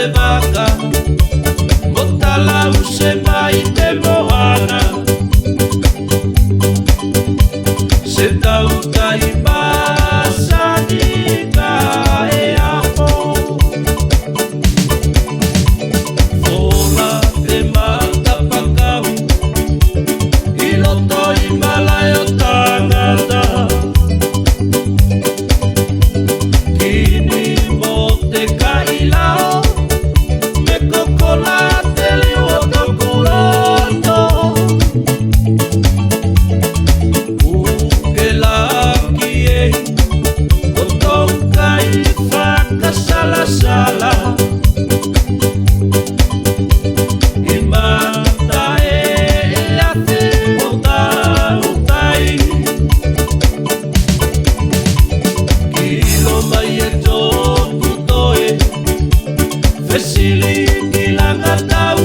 te vaca, botala se vai te mohana. Se tauta I pasanika e apo, ola te mata pakau, I loto I malai o tangata. Kini mo te kailao, me kokolate liu o tokuroto. Sala I mata e a te utai Kilo mai e tōku toe Fesili ki langa tau